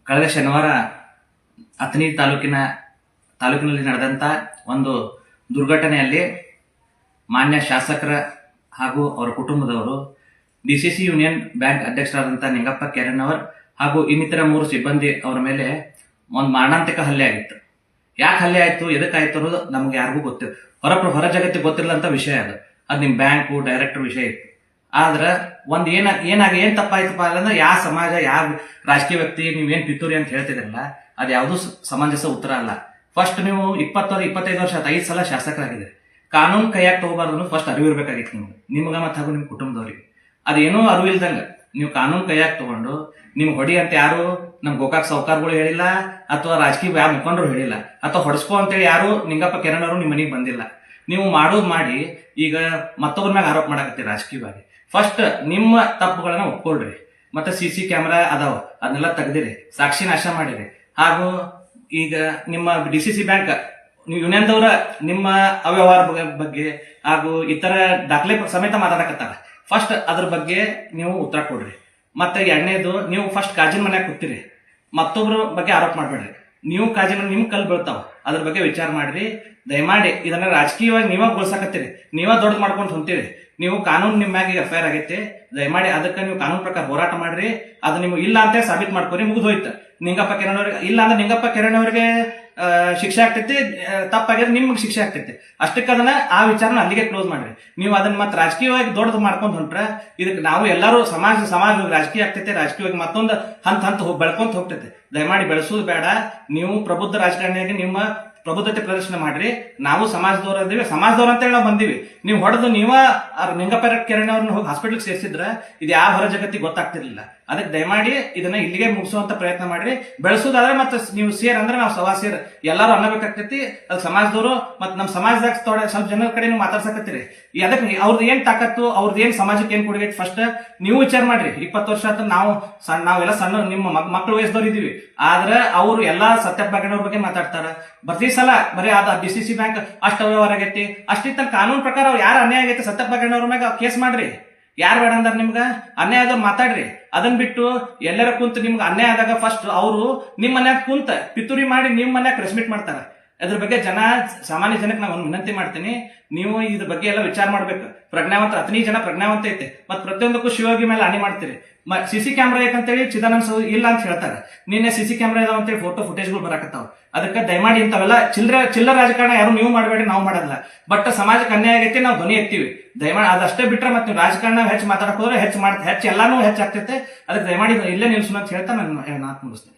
ಕಳೆದ ಶನಿವಾರ ಅಥಣಿ ತಾಲೂಕಿನಲ್ಲಿ ನಡೆದಂಥ ಒಂದು ದುರ್ಘಟನೆಯಲ್ಲಿ ಮಾನ್ಯ ಶಾಸಕರ ಹಾಗೂ ಅವರ ಕುಟುಂಬದವರು ಡಿಸಿಸಿ ಯೂನಿಯನ್ ಬ್ಯಾಂಕ್ ಅಧ್ಯಕ್ಷರಾದಂಥ ನಿಂಗಪ್ಪ ಕೆರಣ್ಣವರ್ ಹಾಗೂ ಇನ್ನಿತರ 3 ಸಿಬ್ಬಂದಿ ಅವರ ಮೇಲೆ ಒಂದು ಮಾರಣಾಂತಿಕ ಹಲ್ಲೆ ಆಗಿತ್ತು. ಯಾಕೆ ಹಲ್ಲೆ ಆಯಿತು, ಎದಕ್ಕಾಯ್ತು ಅನ್ನೋದು ನಮ್ಗೆ ಯಾರಿಗೂ ಗೊತ್ತಿಲ್ಲ. ಹೊರ ಜಗತ್ತಿಗೆ ಗೊತ್ತಿರಲಂತ ವಿಷಯ ಅದು ನಿಮ್ಮ ಬ್ಯಾಂಕು ಡೈರೆಕ್ಟರ್ ವಿಷಯ ಇತ್ತು. ಆದ್ರೆ ಒಂದು ಏನ್ ತಪ್ಪಾಯ್ತಪ್ಪ ಅಂದ್ರೆ ಯಾವ ಸಮಾಜ ಯಾವ ರಾಜಕೀಯ ವ್ಯಕ್ತಿ ನೀವೇನ್ ಪಿತೂರಿ ಅಂತ ಹೇಳ್ತಿದ್ರಲ್ಲ, ಅದು ಯಾವುದೂ ಸಮಂಜಸ ಉತ್ತರ ಅಲ್ಲ. ಫಸ್ಟ್ ನೀವು 20-25 ವರ್ಷ 5 ಸಲ ಶಾಸಕರಾಗಿದೆ. ಕಾನೂನು ಕೈಯಾಗಿ ತಗೋಬಾರ್ದು ಫಸ್ಟ್ ಅರಿವು ಇರ್ಬೇಕಾಗಿತ್ತು ನಿಮ್ಗೆ ಮತ್ತು ಹಾಗೂ ನಿಮ್ಮ ಕುಟುಂಬದವ್ರಿಗೆ. ಅದೇನೋ ಅರಿವು ಇಲ್ದಂಗ ನೀವು ಕಾನೂನು ಕೈಯಾಗಿ ತಗೊಂಡು ನಿಮ್ಗೆ ಹೊಡಿ ಅಂತ ಯಾರು ನಮ್ ಗೋಕಾಕ್ ಸಾವುಕಾರಗಳು ಹೇಳಿಲ್ಲ, ಅಥವಾ ರಾಜಕೀಯ ಯಾವ ಮುಖಂಡರು ಹೇಳಿಲ್ಲ, ಅಥವಾ ಹೊಡೆಸ್ಕೋ ಅಂತೇಳಿ ಯಾರು ನಿಂಗಪ್ಪ ಕೆರಣ್ಣವರು ನಿಮ್ಮ ಮನೆಗೆ ಬಂದಿಲ್ಲ. ನೀವು ಮಾಡೋದು ಮಾಡಿ ಈಗ ಮತ್ತೊಬ್ಬರ ಮ್ಯಾಗ ಆರೋಪ ಮಾಡಕತ್ತೀರಿ ರಾಜಕೀಯವಾಗಿ. ಫಸ್ಟ್ ನಿಮ್ಮ ತಪ್ಪುಗಳನ್ನ ಒಪ್ಕೊಳ್ರಿ. ಮತ್ತೆ CC ಕ್ಯಾಮ್ರಾ ಅದಾವ, ಅದನ್ನೆಲ್ಲ ತೆಗ್ದಿರಿ, ಸಾಕ್ಷಿ ನಾಶ ಮಾಡಿರಿ. ಹಾಗೂ ಈಗ ನಿಮ್ಮ DCC ಬ್ಯಾಂಕ್ ಯೂನಿಯನ್ದವ್ರ ನಿಮ್ಮ ಅವ್ಯವಹಾರ ಬಗ್ಗೆ ಹಾಗೂ ಇತರ ದಾಖಲೆ ಸಮೇತ ಮಾತಾಡಕತ್ತಾರ. ಫಸ್ಟ್ ಅದ್ರ ಬಗ್ಗೆ ನೀವು ಉತ್ತರ ಕೊಡ್ರಿ. ಮತ್ತೆ ಎರಡನೇದು, ನೀವು ಫಸ್ಟ್ ಕಾಜಿನ ಮನ್ಯಾಗ ಕೂತಿರಿ, ಮತ್ತೊಬ್ರ ಬಗ್ಗೆ ಆರೋಪ ಮಾಡ್ಬೇಡ್ರಿ. ನೀವು ಕಾಜಿನ ನಿಮ್ ಕಲ್ ಬೀಳ್ತಾವ, ಅದ್ರ ಬಗ್ಗೆ ವಿಚಾರ ಮಾಡ್ರಿ. ದಯಮಾಡಿ ಇದನ್ನ ರಾಜಕೀಯವಾಗಿ ನೀವಾಗ ಗೊಳ್ಸಾಕತ್ತೀರಿ, ನೀವ ದೊಡ್ಡ ಮಾಡ್ಕೊಂಡು ಹೊಂತೀರಿ. ನೀವು ಕಾನೂನು ನಿಮ್ಮ ಮ್ಯಾಗ ಈಗ ಎಫ್ಐಆರ್ ಆಗೈತಿ. ದಯಮಾಡಿ ಅದಕ್ಕೆ ನೀವು ಕಾನೂನು ಪ್ರಕಾರ ಹೋರಾಟ ಮಾಡ್ರಿ. ಅದು ನಿಮ್ಗೆ ಇಲ್ಲ ಅಂತ ಸಾಬೀತು ಮಾಡ್ಕೊರಿ, ಮುಗಿದು ಹೋಯ್ತು. ನಿಂಗಪ್ಪ ಕೆರಣ್ಣವ್ರಿಗೆ ಇಲ್ಲ ಅಂದ್ರೆ ನಿಂಗಪ್ಪ ಕೆರಣ್ಣವ್ರಿಗೆ ಶಿಕ್ಷೆ ಆಗ್ತೈತಿ, ತಪ್ಪಾಗಿದ್ರೆ ನಿಮ್ಗೆ ಶಿಕ್ಷೆ ಆಗ್ತೈತಿ. ಅಷ್ಟಕ್ಕೆ ಅದನ್ನ ಆ ವಿಚಾರನ ಅಲ್ಲಿಗೆ ಕ್ಲೋಸ್ ಮಾಡ್ರಿ. ನೀವು ಅದನ್ನ ಮತ್ತೆ ರಾಜಕೀಯವಾಗಿ ದೊಡ್ಡದು ಮಾಡ್ಕೊಂಡು ಹೊಂಟ್ರ ಇದಕ್ಕೆ ನಾವು ಎಲ್ಲರೂ ಸಮಾಜ ರಾಜಕೀಯ ಆಗ್ತೈತೆ, ರಾಜಕೀಯವಾಗಿ ಮತ್ತೊಂದು ಹಂತ ಬೆಳ್ಕೊಂತ ಹೋಗ್ತೈತೆ. ದಯಮಾಡಿ ಬೆಳೆಸೋದು ಬೇಡ. ನೀವು ಪ್ರಬುದ್ಧ ರಾಜಕಾರಣಿಯಾಗಿ ನಿಮ್ಮ ಪ್ರಬುದ್ಧತೆ ಪ್ರದರ್ಶನ ಮಾಡ್ರಿ. ನಾವು ಸಮಾಜದವ್ರು ಅದೀವಿ, ಸಮಾಜದವ್ರು ಅಂತೇಳಿ ನಾವು ಬಂದೀವಿ. ನೀವು ಹೊಡೆದು ನೀವ ನಿಂಗಪ್ಪ ಕೆರಣ್ಣವ್ರನ್ನ ಹೋಗಿ ಹಾಸ್ಪಿಟಲ್ಗೆ ಸೇರಿಸಿದ್ರ ಇದು ಯಾವ ಹೊರ ಜಗತ್ತಿಗೆ ಗೊತ್ತಾಗ್ತಿರ್ಲಿಲ್ಲ. ಅದಕ್ಕೆ ದಯಮಾಡಿ ಇದನ್ನ ಇಲ್ಲಿಗೆ ಮುಗಿಸುವಂತ ಪ್ರಯತ್ನ ಮಾಡ್ರಿ. ಬೆಳೆಸೋದಾದ್ರೆ ಮತ್ತೆ ನೀವು ಅಂದ್ರೆ ನಾವು ಸವಾ ಎಲ್ಲಾರು ಅನ್ನಬೇಕಾಗ್ತೈತಿ. ಅದು ಸಮಾಜದವರು ಮತ್ತೆ ನಮ್ಮ ಸಮಾಜದಾಗ ಸ್ವಲ್ಪ ಜನರ ಕಡೆ ನೀವು ಮಾತಾಡ್ಸಕತ್ತೀರಿ. ಅದಕ್ಕೆ ಅವ್ರದ್ದು ಏನ್ ತಾಕತ್ತು, ಅವ್ರದ್ದು ಏನ್ ಸಮಾಜಕ್ಕೆ ಏನ್ ಕೊಡುಗೆ ಫಸ್ಟ್ ನೀವು ವಿಚಾರ ಮಾಡ್ರಿ. 20 ವರ್ಷ ಅಂತ ನಾವೆಲ್ಲ ಸಣ್ಣ ನಿಮ್ಮ ಮಕ್ಕಳು ವಯಸ್ಸದವ್ರು ಇದೀವಿ. ಆದ್ರೆ ಅವರು ಎಲ್ಲಾ ಸತ್ಯಪ್ಪ ಬಾಗಣ್ಣವ್ರ ಬಗ್ಗೆ ಮಾತಾಡ್ತಾರ. ಪ್ರತಿ ಸಲ ಬರೀ ಅದ DCC ಬ್ಯಾಂಕ್ ಅಷ್ಟು ಅವ್ಯವಹಾರ ಆಗೈತಿ, ಅಷ್ಟಿತ್ತ ಕಾನೂನು ಪ್ರಕಾರ ಅವ್ರು ಯಾರು ಅನ್ಯಾಯ ಆಗೈತಿ ಸತ್ಯಪ್ಪ ಬಾಗಣ್ಣವ್ರ ಮ್ಯಾಗ ಕೇಸ್ ಮಾಡ್ರಿ. ಯಾರು ಬೇಡ ಅಂದಾರ ನಿಮ್ಗ ಅನ್ಯಾಯ ಆದವ್ರು ಮಾತಾಡ್ರಿ. ಅದನ್ ಬಿಟ್ಟು ಎಲ್ಲರ ಕುಂತ ನಿಮ್ಗೆ ಅನ್ಯಾಯ ಆದಾಗ ಫಸ್ಟ್ ಅವರು ನಿಮ್ ಮನ್ಯಾಗ ಕುಂತ ಪಿತೂರಿ ಮಾಡಿ ನಿಮ್ ಮನ್ಯಾಗ ಪ್ರೆಸ್ ಮೀಟ್ ಮಾಡ್ತಾರ. ಅದ್ರ ಬಗ್ಗೆ ಸಾಮಾನ್ಯ ಜನಕ್ಕೆ ನಾನು ಒಂದು ವಿನಂತಿ ಮಾಡ್ತೀನಿ, ನೀವು ಇದ್ರ ಬಗ್ಗೆ ಎಲ್ಲ ವಿಚಾರ ಮಾಡ್ಬೇಕು. ಅಥಣಿ ಜನ ಪ್ರಜ್ಞಾವಂತ ಐತೆ. ಮತ್ ಪ್ರತಿಯೊಂದಕ್ಕೂ ಶಿವಯೋಗಿ ಮೇಲೆ ಹಾನಿ ಮಾಡ್ತೀರಿ. CC ಕ್ಯಾಮ್ರಾ ಐತಂತೇಳಿ ಚಿದಾನಂದ ಇಲ್ಲ ಅಂತ ಹೇಳ್ತಾರೆ. ನಿನ್ನೆ CC ಕ್ಯಾಮ್ರಾ ಇದಾವ ಅಂತೇಳಿ ಫುಟೇಜ್ಗಳು ಬರಾಕತ್ತಾವ. ಅದಕ್ಕೆ ದಯಮಾಡಿ ಇಂಥವೆಲ್ಲ ಚಿಲ್ಲರ ರಾಜಕಾರಣ ಯಾರು ನೀವು ಮಾಡಬೇಡಿ, ನಾವು ಮಾಡೋದಿಲ್ಲ. ಬಟ್ ಸಮಾಜಕ್ಕೆ ಅನ್ಯಾಯ ಆಗೈತಿ, ನಾವು ಧ್ವನಿ ಎತ್ತೀವಿ. ದಯಮಾಡಿ ಅದಷ್ಟೇ ಬಿಟ್ರೆ ಮತ್ತೆ ನೀವು ರಾಜಕಾರಣ ಹೆಚ್ಚು ಮಾತಾಡಕ್ ಹೋದ್ರೆ ಹೆಚ್ಚು ಎಲ್ಲಾನು ಹೆಚ್ಚಾಗ್ತೈತೆ. ಅದಕ್ಕೆ ದಯಮಾಡಿ ಇಲ್ಲೇ ನಿಲ್ಸೋಣ ಅಂತ ಹೇಳ್ತಾ ನಾನು ಮಾತು ಮುಗಿಸ್ತೇನೆ.